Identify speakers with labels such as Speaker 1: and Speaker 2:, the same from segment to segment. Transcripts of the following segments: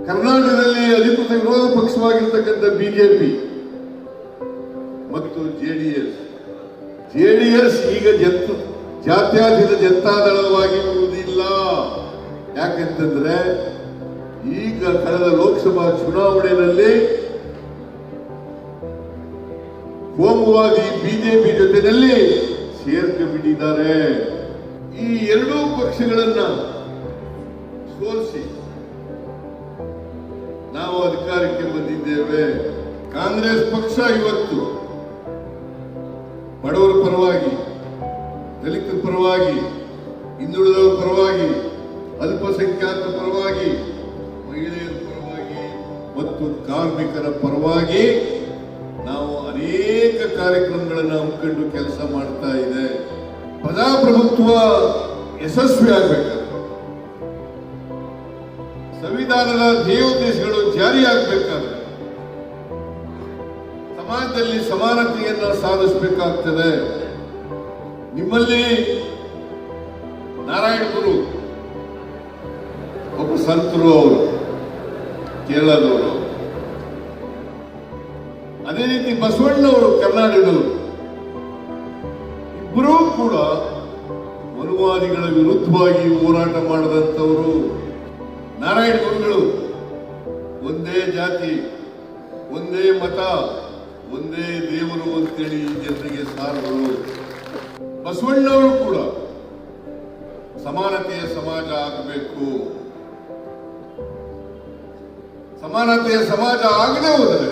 Speaker 1: ಕರ್ನಾಟಕದಲ್ಲಿ ಅಧಿಕೃತ ವಿರೋಧ ಪಕ್ಷವಾಗಿರ್ತಕ್ಕಂಥ ಬಿಜೆಪಿ ಮತ್ತು ಜೆಡಿಎಸ್ ಈಗ ಜಾತ್ಯತೀತ ಜನತಾದಳವಾಗಿ ಇರುವುದಿಲ್ಲ. ಯಾಕೆಂತಂದ್ರೆ ಈಗ ಕಳೆದ ಲೋಕಸಭಾ ಚುನಾವಣೆಯಲ್ಲಿ ಕೋಮುವಾದಿ ಬಿಜೆಪಿ ಜೊತೆಯಲ್ಲಿ ಸೇರ್ಕೊಂಡಿದ್ದಾರೆ. ಈ ಎರಡೂ ಪಕ್ಷಗಳನ್ನ ಸೋಲಿಸಿ ನಾವು ಅಧಿಕಾರಕ್ಕೆ ಬಂದಿದ್ದೇವೆ. ಕಾಂಗ್ರೆಸ್ ಪಕ್ಷ ಇವತ್ತು ಬಡವರ ಪರವಾಗಿ, ದಲಿತರ ಪರವಾಗಿ, ಹಿಂದುಳಿದವರ ಪರವಾಗಿ, ಅಲ್ಪಸಂಖ್ಯಾತರ ಪರವಾಗಿ, ಮಹಿಳೆಯರ ಪರವಾಗಿ ಮತ್ತು ಕಾರ್ಮಿಕರ ಪರವಾಗಿ ನಾವು ಅನೇಕ ಕಾರ್ಯಕ್ರಮಗಳನ್ನು ಹಮ್ಮಿಕೊಂಡು ಕೆಲಸ ಮಾಡ್ತಾ ಇದೆ. ಪ್ರಜಾಪ್ರಭುತ್ವ ಯಶಸ್ವಿ ಆಗಬೇಕಾದ್ರೆ, ಸಂವಿಧಾನದ ಧ್ಯೇಯೋದ್ದೇಶಗಳು ಜಾರಿಯಾಗಬೇಕಾದ್ರೆ ಸಮಾಜದಲ್ಲಿ ಸಮಾನತೆಯನ್ನು ಸಾಧಿಸಬೇಕಾಗ್ತದೆ. ನಿಮ್ಮಲ್ಲಿ ನಾರಾಯಣ ಗುರು ಒಬ್ಬ ಸಂತರು, ಅವರು ಕೇರಳದವರು, ಅದೇ ರೀತಿ ಬಸವಣ್ಣವರು ಕರ್ನಾಟಕದವರು, ಇಬ್ಬರೂ ಕೂಡ ಮನುವಾದಿಗಳ ವಿರುದ್ಧವಾಗಿ ಹೋರಾಟ ಮಾಡಿದಂಥವರು. ನಾರಾಯಣ ಗುರುಗಳು ಒಂದೇ ಜಾತಿ, ಒಂದೇ ಮತ, ಒಂದೇ ದೇವರು ಅಂತೇಳಿ ಜನರಿಗೆ ಸಾರಗಳು. ಬಸವಣ್ಣವರು ಕೂಡ ಸಮಾನತೆಯ ಸಮಾಜ ಆಗಬೇಕು. ಸಮಾನತೆಯ ಸಮಾಜ ಆಗದೆ ಹೋದರೆ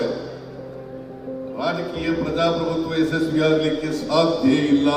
Speaker 1: ರಾಜಕೀಯ ಪ್ರಜಾಪ್ರಭುತ್ವ ಯಶಸ್ವಿಯಾಗಲಿಕ್ಕೆ ಸಾಧ್ಯ ಇಲ್ಲ.